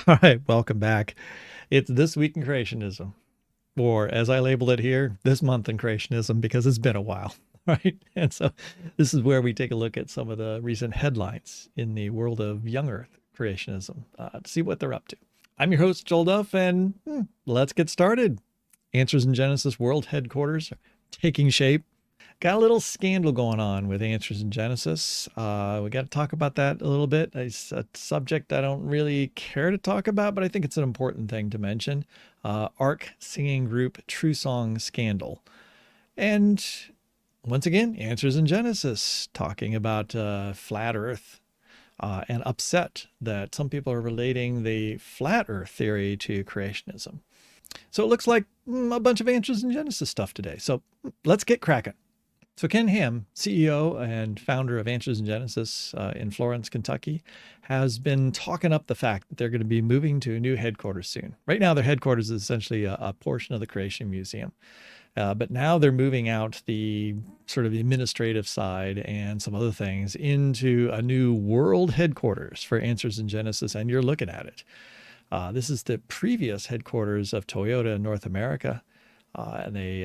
All right, welcome back. It's This Week in Creationism, or as I label it here, This Month in Creationism, because it's been a while, right? And so this is where we take a look at some of the recent headlines in the world of young Earth creationism to see what they're up to. I'm your host, Joel Duff, and let's get started. Answers in Genesis World Headquarters are taking shape. Got a little scandal going on with Answers in Genesis. We got to talk about that a little bit. It's a subject I don't really care to talk about, but I think it's an important thing to mention. ARC singing group TrueSong scandal. And once again, Answers in Genesis, talking about flat Earth and upset that some people are relating the flat Earth theory to creationism. So it looks like a bunch of Answers in Genesis stuff today. So let's get cracking. So Ken Ham, CEO and founder of Answers in Genesis in Florence, Kentucky, has been talking up the fact that they're going to be moving to a new headquarters soon. Right now, their headquarters is essentially a portion of the Creation Museum. But now they're moving out the sort of administrative side and some other things into a new world headquarters for Answers in Genesis, and you're looking at it. This is the previous headquarters of Toyota in North America. And they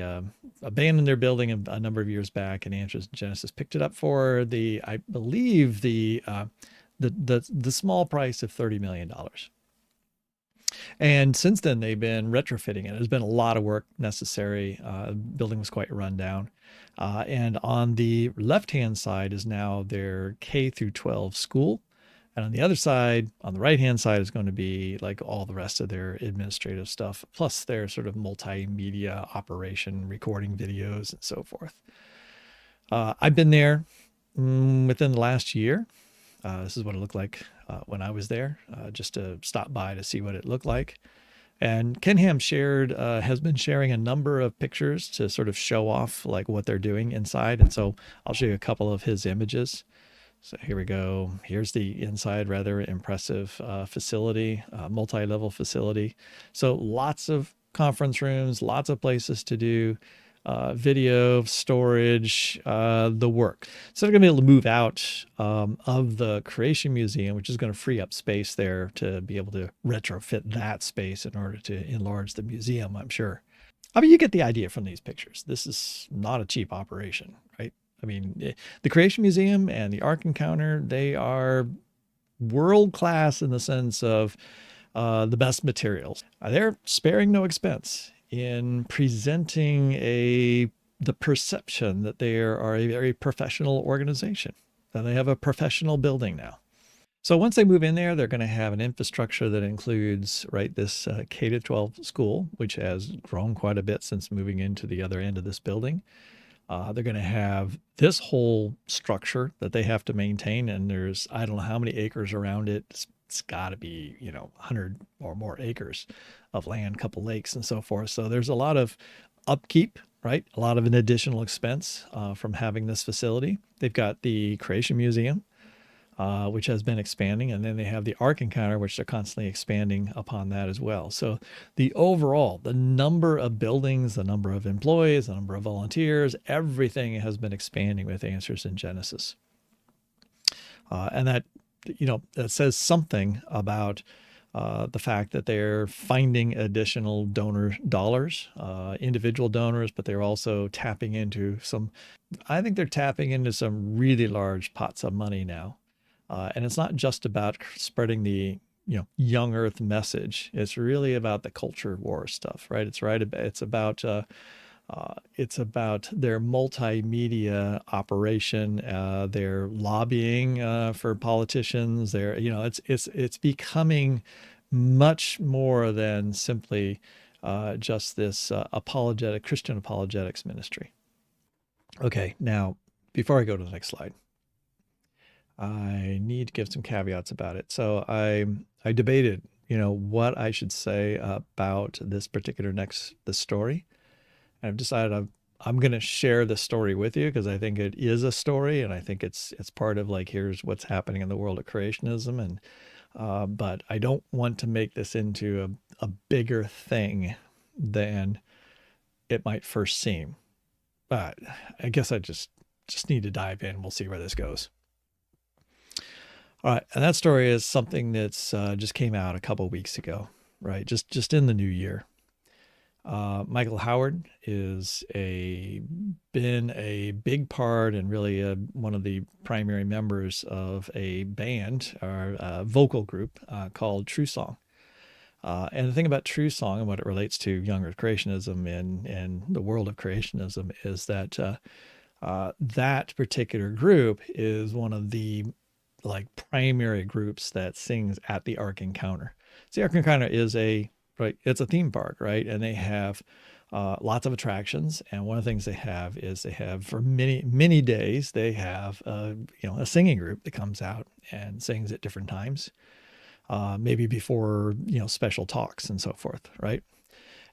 abandoned their building a number of years back, and Answers in Genesis picked it up for I believe, the small price of $30 million. And since then, they've been retrofitting it. There's been a lot of work necessary. The building was quite run down. And on the left-hand side is now their K through 12 school. And on the other side, on the right-hand side, is going to be like all the rest of their administrative stuff, plus their sort of multimedia operation, recording videos and so forth. I've been there within the last year. This is what it looked like when I was there, just to stop by to see what it looked like. And Ken Ham has been sharing a number of pictures to sort of show off like what they're doing inside. And so I'll show you a couple of his images. So here we go. Here's the inside, rather impressive facility, multi-level facility. So lots of conference rooms, lots of places to do video, storage, the work. So they're going to be able to move out of the Creation Museum, which is going to free up space there to be able to retrofit that space in order to enlarge the museum, I'm sure. I mean, you get the idea from these pictures. This is not a cheap operation, right? I mean, the Creation Museum and the Ark Encounter, they are world class in the sense of the best materials. They're sparing no expense in presenting the perception that they are a very professional organization, that they have a professional building now. So once they move in there, they're going to have an infrastructure that includes, right, this K to 12 school, which has grown quite a bit since moving into the other end of this building. They're going to have this whole structure that they have to maintain, and there's, I don't know how many acres around it. It's got to be, 100 or more acres of land, couple lakes and so forth. So there's a lot of upkeep, right? A lot of an additional expense from having this facility. They've got the Creation Museum, which has been expanding. And then they have the Ark Encounter, which they're constantly expanding upon that as well. So the number of buildings, the number of employees, the number of volunteers, everything has been expanding with Answers in Genesis. And that says something about the fact that they're finding additional donor dollars, individual donors, but they're also tapping into I think they're tapping into some really large pots of money now. And it's not just about spreading the young Earth message. It's really about the culture war stuff, right? It's about their multimedia operation, their lobbying for politicians. It's becoming much more than simply just this Christian apologetics ministry. Okay, now before I go to the next slide, I need to give some caveats about it. So I debated, what I should say about this story. And I've decided I'm going to share this story with you because I think it is a story, and I think it's part of like, here's what's happening in the world of creationism. And but I don't want to make this into a bigger thing than it might first seem. I guess I just need to dive in. We'll see where this goes. All right, and that story is something that's just came out a couple weeks ago, right? Just in the new year. Michael Howard is a been a big part and really one of the primary members of a band or a vocal group called TrueSong. And the thing about TrueSong and what it relates to young Earth creationism and the world of creationism is that that particular group is one of the like primary groups that sings at the Ark Encounter. So the Ark Encounter is it's a theme park, right? And they have lots of attractions. And one of the things they have is they have for many days they have a singing group that comes out and sings at different times, maybe before special talks and so forth, right?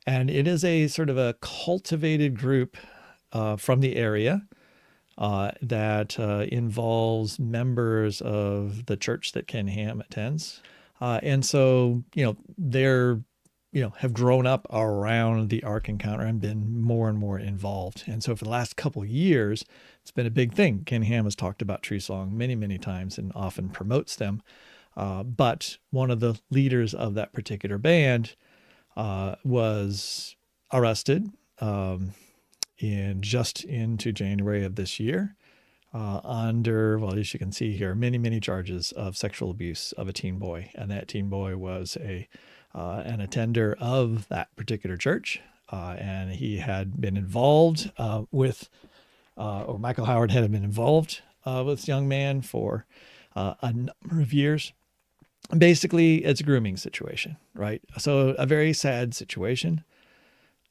And it is a sort of a cultivated group from the area that involves members of the church that Ken Ham attends. And so, they're, have grown up around the Ark Encounter and been more and more involved. And so for the last couple of years, it's been a big thing. Ken Ham has talked about TrueSong many, many times and often promotes them. But one of the leaders of that particular band was arrested into January of this year under, well, as you can see here, many charges of sexual abuse of a teen boy. And that teen boy was an attender of that particular church. And he had been involved or Michael Howard had been involved with this young man for a number of years. Basically, it's a grooming situation, right? So a very sad situation.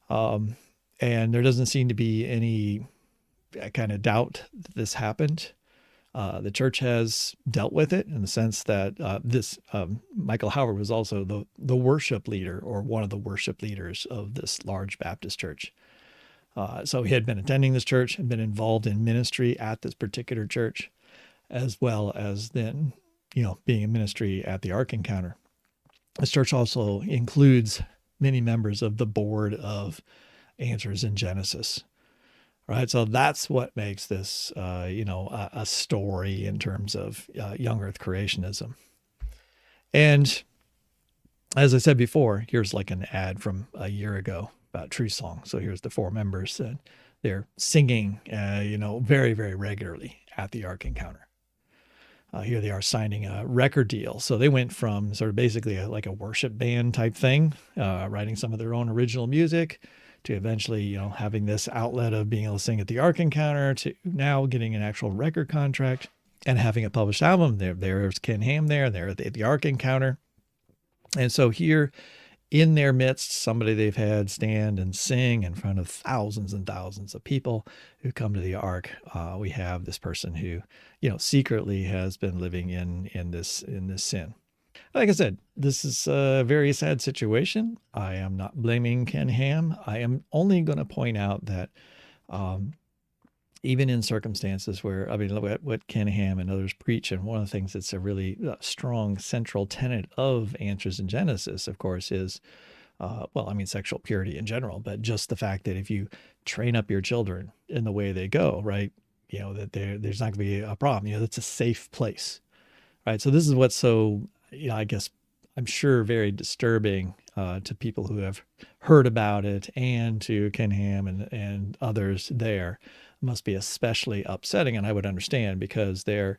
And there doesn't seem to be any kind of doubt that this happened. The church has dealt with it in the sense that Michael Howard was also the worship leader or one of the worship leaders of this large Baptist church. So he had been attending this church and been involved in ministry at this particular church, as well as then, being in ministry at the Ark Encounter. This church also includes many members of the board of Answers in Genesis. Right. So that's what makes this, a story in terms of young Earth creationism. And as I said before, here's like an ad from a year ago about TrueSong. So here's the four members that they're singing, very, very regularly at the Ark Encounter. Here they are signing a record deal. So they went from sort of basically like a worship band type thing, writing some of their own original music, to eventually, having this outlet of being able to sing at the Ark Encounter, to now getting an actual record contract and having a published album. There's Ken Ham there, they're at the Ark Encounter. And so here in their midst, somebody they've had stand and sing in front of thousands and thousands of people who come to the Ark. We have this person who, secretly has been living in this sin. Like I said, this is a very sad situation. I am not blaming Ken Ham. I am only going to point out that even in circumstances where, what Ken Ham and others preach, and one of the things that's a really strong central tenet of Answers in Genesis, of course, is, sexual purity in general, but just the fact that if you train up your children in the way they go, right, that there's not going to be a problem. That's a safe place, right? So this is what's so, I guess, I'm sure very disturbing to people who have heard about it, and to Ken Ham and others there. It must be especially upsetting, and I would understand, because they're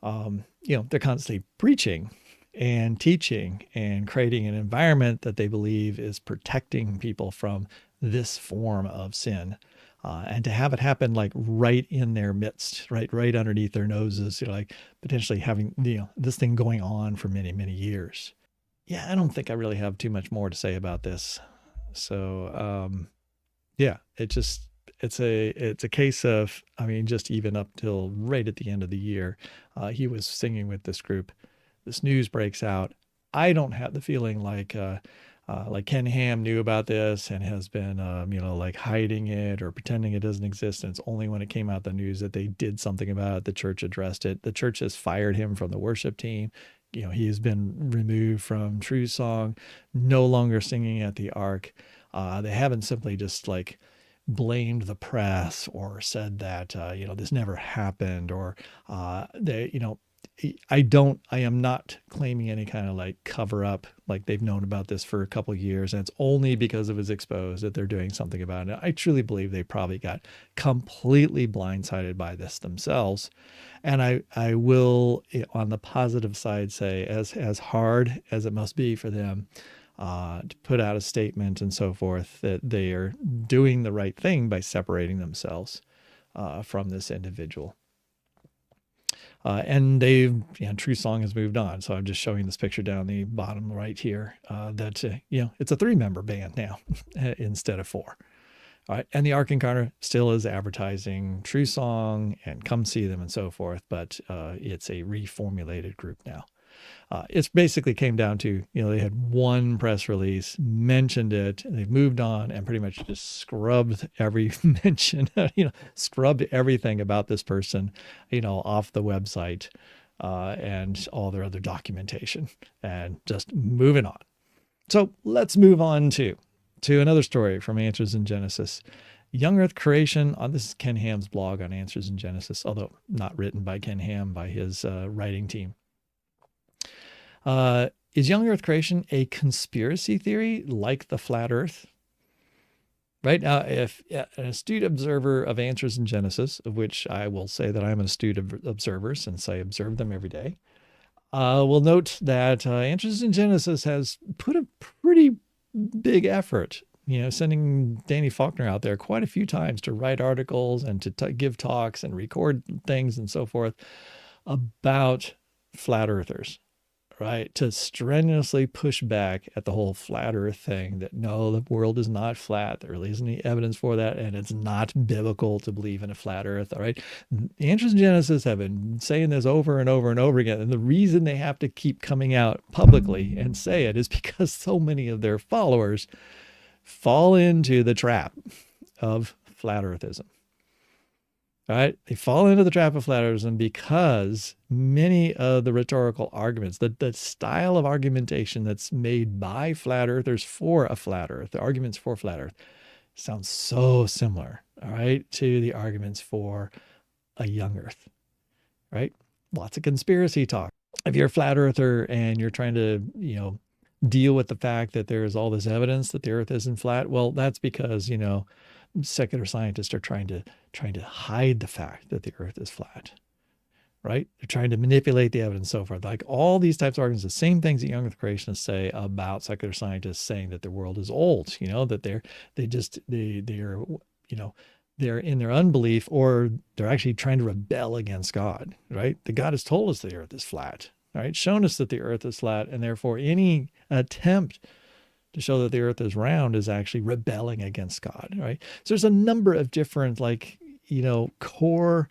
constantly preaching and teaching and creating an environment that they believe is protecting people from this form of sin. And to have it happen like right in their midst, right underneath their noses, like potentially having, this thing going on for many years. Yeah, I don't think I really have too much more to say about this. So, it's a case of, just even up till right at the end of the year, he was singing with this group. This news breaks out. I don't have the feeling like Ken Ham knew about this and has been, hiding it or pretending it doesn't exist. And it's only when it came out the news that they did something about it, the church addressed it. The church has fired him from the worship team. He has been removed from TrueSong, no longer singing at the Ark. They haven't simply just blamed the press or said that, this never happened, or I am not claiming any kind of like cover up, like they've known about this for a couple of years and it's only because it was exposed that they're doing something about it. I truly believe they probably got completely blindsided by this themselves. And I will, on the positive side, say as hard as it must be for them to put out a statement and so forth, that they are doing the right thing by separating themselves from this individual. And TrueSong has moved on. So I'm just showing this picture down the bottom right here that, it's a 3-member band now instead of 4. All right. And the Ark Encounter still is advertising TrueSong and come see them and so forth. But it's a reformulated group now. It's basically came down to, they had one press release, mentioned it, and they've moved on and pretty much just scrubbed every mention, scrubbed everything about this person, off the website and all their other documentation and just moving on. So let's move on to another story from Answers in Genesis. Young Earth Creation, this is Ken Ham's blog on Answers in Genesis, although not written by Ken Ham, by his writing team. Is young Earth creation a conspiracy theory like the flat Earth? Right now, if an astute observer of Answers in Genesis, of which I will say that I'm an astute observer since I observe them every day, will note that Answers in Genesis has put a pretty big effort, sending Danny Faulkner out there quite a few times to write articles and to give talks and record things and so forth about flat earthers. Right, to strenuously push back at the whole flat earth thing, that no, the world is not flat. There really isn't any evidence for that. And it's not biblical to believe in a flat earth. All right. The Answers in Genesis have been saying this over and over and over again. And the reason they have to keep coming out publicly and say it is because so many of their followers fall into the trap of flat earthism. All right, they fall into the trap of flat earthism because many of the rhetorical arguments, the style of argumentation that's made by flat earthers for a flat earth, the arguments for flat earth, sounds so similar, all right, to the arguments for a young earth, right? Lots of conspiracy talk. If you're a flat earther and you're trying to, deal with the fact that there's all this evidence that the earth isn't flat, well, that's because, secular scientists are trying to hide the fact that the earth is flat, right? They're trying to manipulate the evidence and so forth. Like all these types of arguments, the same things that young earth creationists say about secular scientists saying that the world is old, that they're in their unbelief, or they're actually trying to rebel against God, right? The God has told us the earth is flat, right? Shown us that the earth is flat, and therefore any attempt to show that the earth is round is actually rebelling against God, right? So there's a number of different, core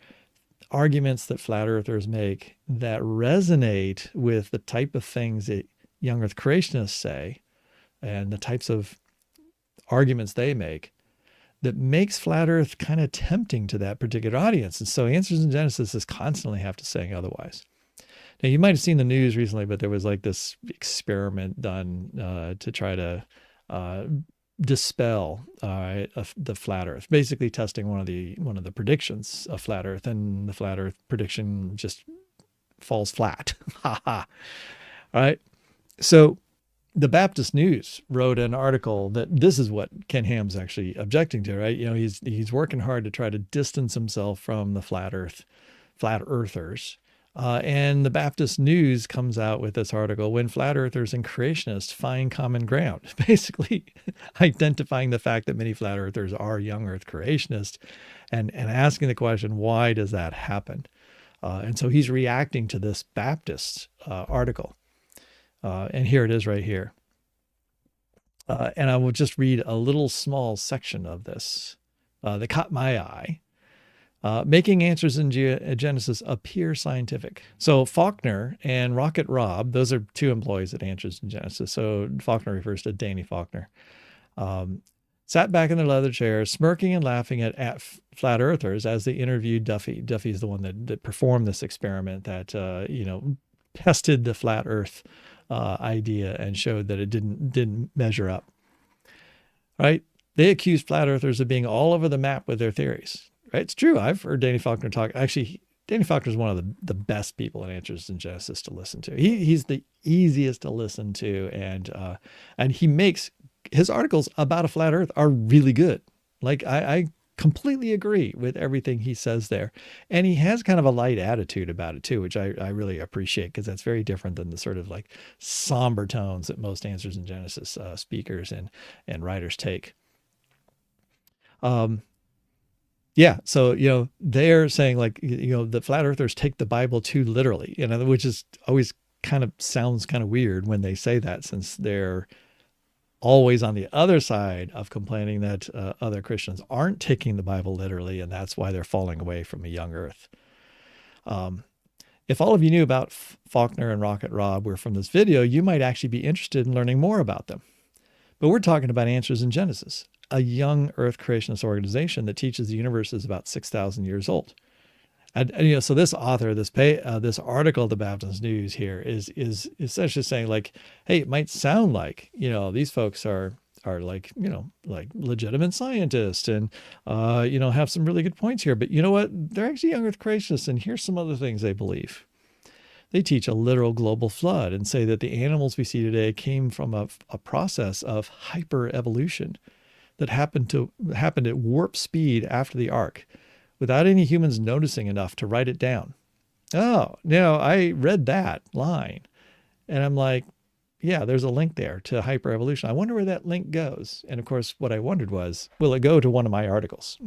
arguments that flat earthers make that resonate with the type of things that young earth creationists say and the types of arguments they make that makes flat earth kind of tempting to that particular audience. And so Answers in Genesis is constantly have to saying otherwise. Now, you might have seen the news recently, but there was like this experiment done to try to dispel the flat Earth, basically testing one of the predictions of flat Earth, and the flat Earth prediction just falls flat. Ha ha. All right. So the Baptist News wrote an article that this is what Ken Ham's actually objecting to, right? He's working hard to try to distance himself from the flat earthers. And the Baptist News comes out with this article, When Flat Earthers and Creationists Find Common Ground, basically identifying the fact that many flat earthers are young earth creationists and asking the question, why does that happen? And so he's reacting to this Baptist article. And here it is right here. And I will just read a little small section of this that caught my eye. Making Answers in Genesis appear scientific. So Faulkner and Rocket Rob, those are two employees at Answers in Genesis. So Faulkner refers to Danny Faulkner. Sat back in their leather chairs, smirking and laughing at flat earthers as they interviewed Duffy. Duffy is the one that performed this experiment that, tested the flat earth idea and showed that it didn't measure up. Right? They accused flat earthers of being all over the map with their theories. Right? It's true. I've heard Danny Faulkner talk. Actually, Danny Faulkner is one of the best people in Answers in Genesis to listen to. He's the easiest to listen to, and he makes his articles about a flat Earth are really good. Like I completely agree with everything he says there, and he has kind of a light attitude about it too, which I really appreciate, because that's very different than the sort of like somber tones that most Answers in Genesis speakers and writers take. Yeah, so they're saying like the flat earthers take the Bible too literally, which is always kind of sounds kind of weird when they say that, since they're always on the other side of complaining that other Christians aren't taking the Bible literally, and that's why they're falling away from a young earth. If all of you knew about Faulkner and Rocket Rob were from this video, you might actually be interested in learning more about them. But we're talking about Answers in Genesis, a young Earth creationist organization that teaches the universe is about 6,000 years old. And so this author, this article of the Baptist News here is essentially saying like, hey, it might sound like these folks are like like legitimate scientists and have some really good points here, but you know what? They're actually young Earth creationists, and here's some other things they believe. They teach a literal global flood and say that the animals we see today came from a process of hyper-evolution that happened at warp speed after the ark, without any humans noticing enough to write it down. Oh, I read that line, and I'm like, yeah, there's a link there to hyper-evolution. I wonder where that link goes. And of course, what I wondered was, will it go to one of my articles?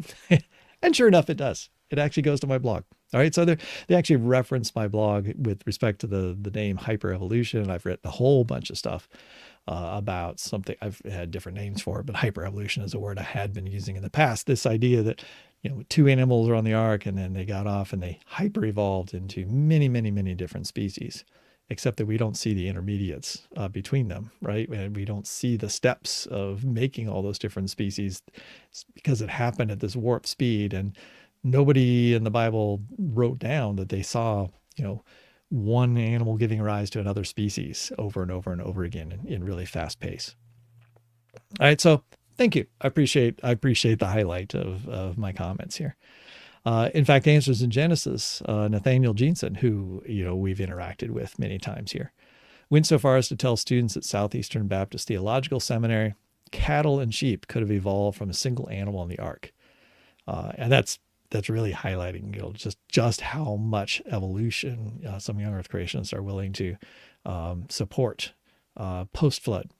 And sure enough, it does. It actually goes to my blog. All right, so they actually reference my blog with respect to the name hyper-evolution. I've written a whole bunch of stuff about something. I've had different names for it, but hyper-evolution is a word I had been using in the past. This idea that two animals are on the ark, and then they got off and they hyper-evolved into many, many, many different species, except that we don't see the intermediates between them, right? And we don't see the steps of making all those different species, because it happened at this warp speed, and nobody in the Bible wrote down that they saw, one animal giving rise to another species over and over and over again in really fast pace. All right, so thank you. I appreciate the highlight of my comments here. In fact, Answers in Genesis, Nathaniel Jeanson, who we've interacted with many times here, went so far as to tell students at Southeastern Baptist Theological Seminary, cattle and sheep could have evolved from a single animal in the ark, and that's really highlighting just how much evolution some young Earth creationists are willing to support post flood.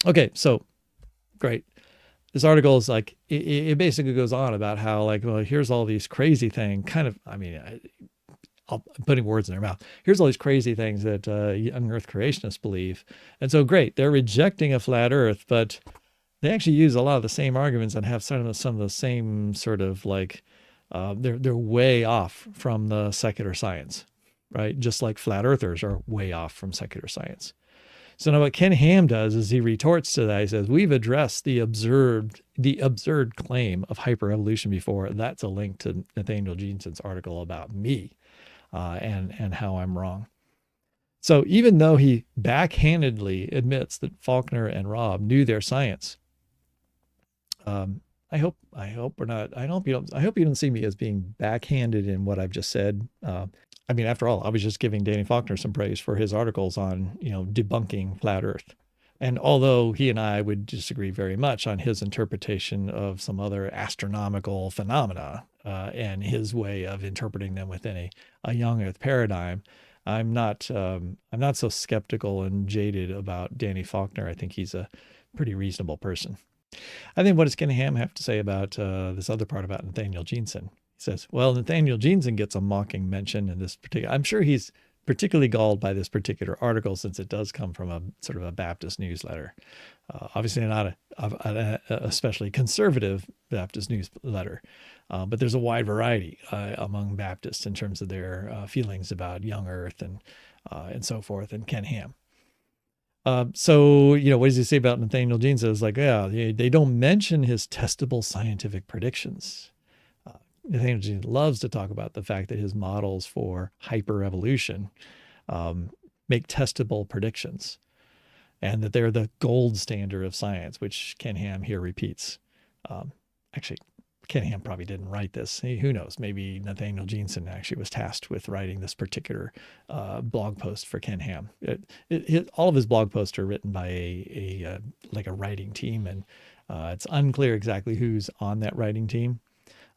Okay, so great. This article is like, it basically goes on about how like, well, here's all these crazy things, I'm putting words in their mouth. Here's all these crazy things that young Earth creationists believe. And so great, they're rejecting a flat Earth, but they actually use a lot of the same arguments and have some of the same sort of like, they're way off from the secular science, right? Just like flat earthers are way off from secular science. So now what Ken Ham does is he retorts to that. He says, we've addressed the absurd claim of hyperevolution before. That's a link to Nathaniel Jeanson's article about me and how I'm wrong. So even though he backhandedly admits that Faulkner and Rob knew their science, I hope you don't see me as being backhanded in what I've just said. After all, I was just giving Danny Faulkner some praise for his articles on, debunking flat Earth. And although he and I would disagree very much on his interpretation of some other astronomical phenomena and his way of interpreting them within a young Earth paradigm, I'm not so skeptical and jaded about Danny Faulkner. I think he's a pretty reasonable person. I think what does Ken Ham have to say about this other part about Nathaniel Jeanson? He says, well, Nathaniel Jeanson gets a mocking mention in this particular. I'm sure he's particularly galled by this particular article, since it does come from a sort of a Baptist newsletter. Obviously not a especially conservative Baptist newsletter, but there's a wide variety among Baptists in terms of their feelings about young Earth and so forth, and Ken Ham. So, what does he say about Nathaniel Jeanson? It's like, yeah, they don't mention his testable scientific predictions. Nathaniel Jeanson loves to talk about the fact that his models for hyper-evolution make testable predictions, and that they're the gold standard of science, which Ken Ham here repeats. Actually, Ken Ham probably didn't write this. Who knows? Maybe Nathaniel Jeanson actually was tasked with writing this particular blog post for Ken Ham. All of his blog posts are written by a like a writing team, and it's unclear exactly who's on that writing team.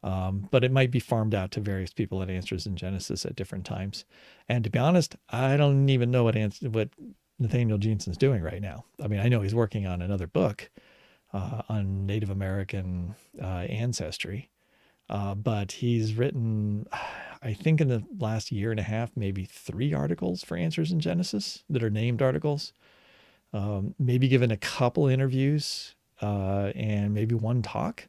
But it might be farmed out to various people at Answers in Genesis at different times. And to be honest, I don't even know what Nathaniel Jeanson's doing right now. I mean, I know he's working on another book on Native American ancestry, but he's written, I think in the last year and a half, maybe 3 articles for Answers in Genesis that are named articles, maybe given a couple interviews and maybe 1 talk.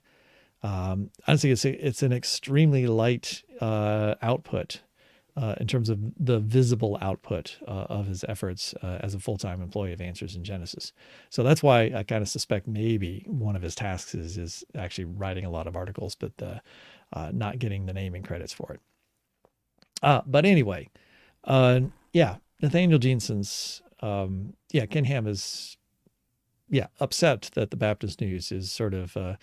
Honestly, it's an extremely light output in terms of the visible output of his efforts as a full-time employee of Answers in Genesis. So that's why I kind of suspect maybe one of his tasks is actually writing a lot of articles, but not getting the naming credits for it. But anyway, Nathaniel Jeanson's, Ken Ham is, upset that the Baptist News is sort of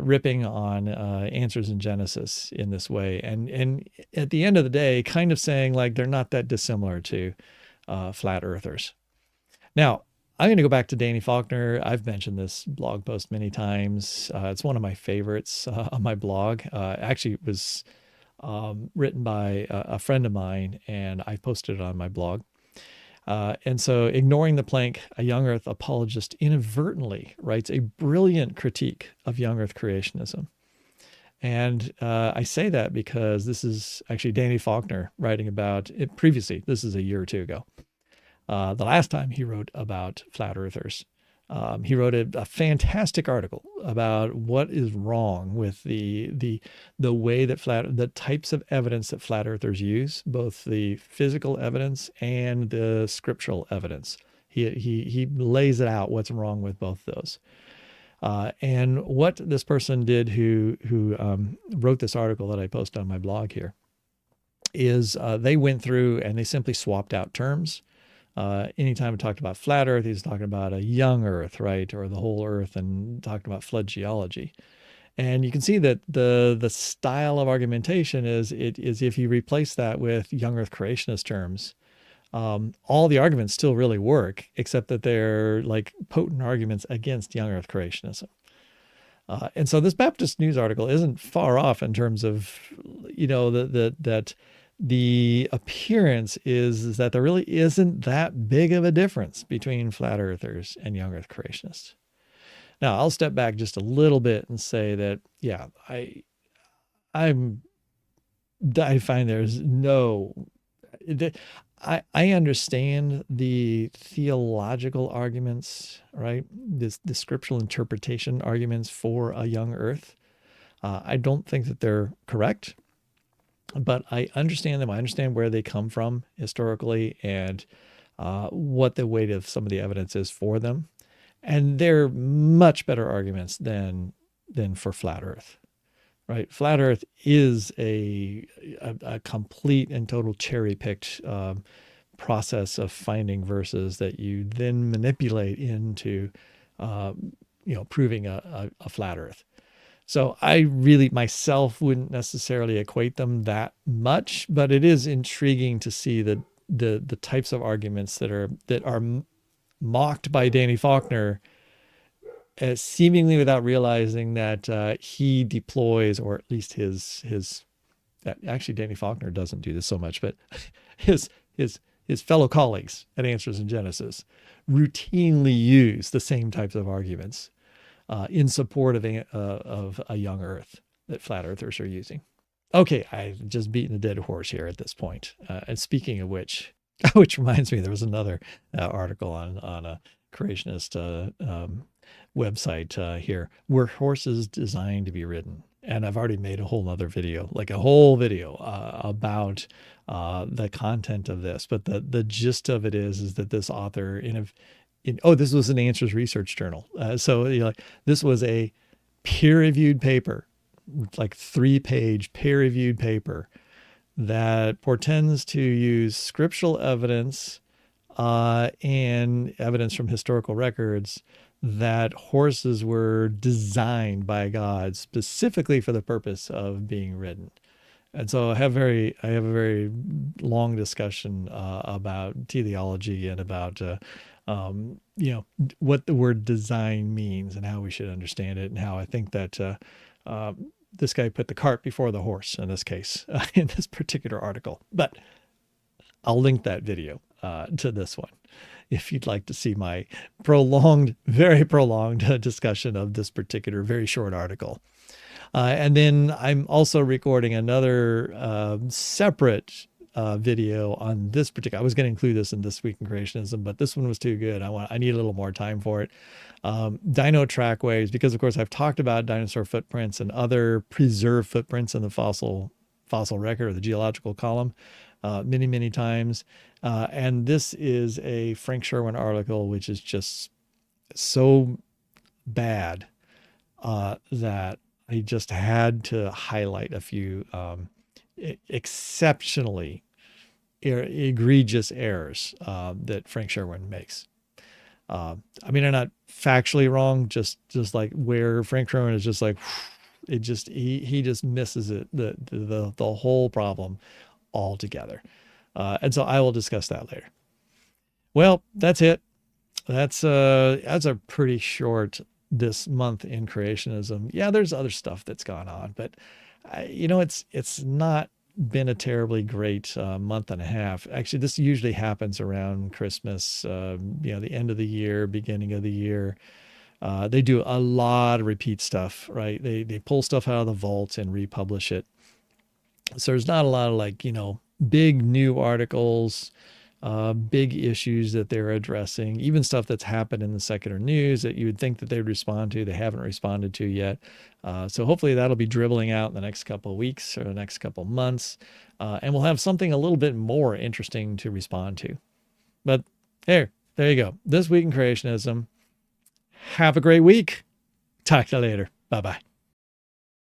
ripping on Answers in Genesis in this way, and at the end of the day, kind of saying like they're not that dissimilar to flat earthers. Now, I'm going to go back to Danny Faulkner. I've mentioned this blog post many times. It's one of my favorites on my blog. Actually, it was written by a friend of mine, and I posted it on my blog. And so, Ignoring the Plank, a young earth apologist inadvertently writes a brilliant critique of young earth creationism. And I say that because this is actually Danny Faulkner writing about it previously. This is a year or 2 ago. The last time he wrote about flat earthers, he wrote a fantastic article about what is wrong with the way that the types of evidence that flat earthers use, both the physical evidence and the scriptural evidence. He lays it out what's wrong with both those. And what this person did who wrote this article that I post on my blog here is they went through and they simply swapped out terms. Anytime we talked about flat earth, he's talking about a young earth, right? Or the whole earth, and talking about flood geology. And you can see that the style of argumentation is if you replace that with young earth creationist terms, all the arguments still really work, except that they're like potent arguments against young earth creationism. And so this Baptist News article isn't far off in terms of, that the appearance is that there really isn't that big of a difference between flat earthers and young earth creationists. Now, I'll step back just a little bit and say that, I find there's no, I understand the theological arguments, right? The scriptural interpretation arguments for a young earth. I don't think that they're correct, but I understand them. I understand where they come from historically and what the weight of some of the evidence is for them. And they're much better arguments than for flat earth, right? Flat earth is a complete and total cherry-picked process of finding verses that you then manipulate into, proving a flat earth. So I really myself wouldn't necessarily equate them that much, but it is intriguing to see the types of arguments that are mocked by Danny Faulkner, seemingly without realizing that he deploys, or at least his actually Danny Faulkner doesn't do this so much, but his fellow colleagues at Answers in Genesis routinely use the same types of arguments in support of a young earth that flat earthers are using. Okay, I've just beaten a dead horse here at this point. And speaking of which reminds me, there was another article on a creationist website here. Were horses designed to be ridden? And I've already made a whole other video, like a whole video about the content of this. But the gist of it is that this author this was an Answers Research Journal. This was a peer-reviewed paper, like 3-page peer-reviewed paper that portends to use scriptural evidence and evidence from historical records that horses were designed by God specifically for the purpose of being ridden. And so I have a very long discussion about teleology and about what the word design means and how we should understand it, and how I think that uh, this guy put the cart before the horse in this case in this particular article. But I'll link that video to this one if you'd like to see my very prolonged discussion of this particular very short article. And then I'm also recording another separate video on this particular. I was going to include this in This Week in Creationism, but this one was too good. I need a little more time for it. Dino Trackways, because of course I've talked about dinosaur footprints and other preserved footprints in the fossil record, or the geological column, many times. And this is a Frank Sherwin article, which is just so bad that I just had to highlight a few exceptionally egregious errors that Frank Sherwin makes. I mean, they're not factually wrong, just like where Frank Sherwin is just like, it just, he just misses it, the whole problem altogether. And so I will discuss that later. Well, that's it. That's a pretty short this month in creationism. Yeah, there's other stuff that's gone on, but it's not been a terribly great month and a half. Actually, this usually happens around Christmas, the end of the year, beginning of the year. They do a lot of repeat stuff, right? They pull stuff out of the vault and republish it. So there's not a lot of big new articles, big issues that they're addressing, even stuff that's happened in the secular news that you would think that they would respond to, they haven't responded to yet. So hopefully that'll be dribbling out in the next couple of weeks or the next couple of months. And we'll have something a little bit more interesting to respond to. But there you go. This Week in Creationism. Have a great week. Talk to you later. Bye-bye.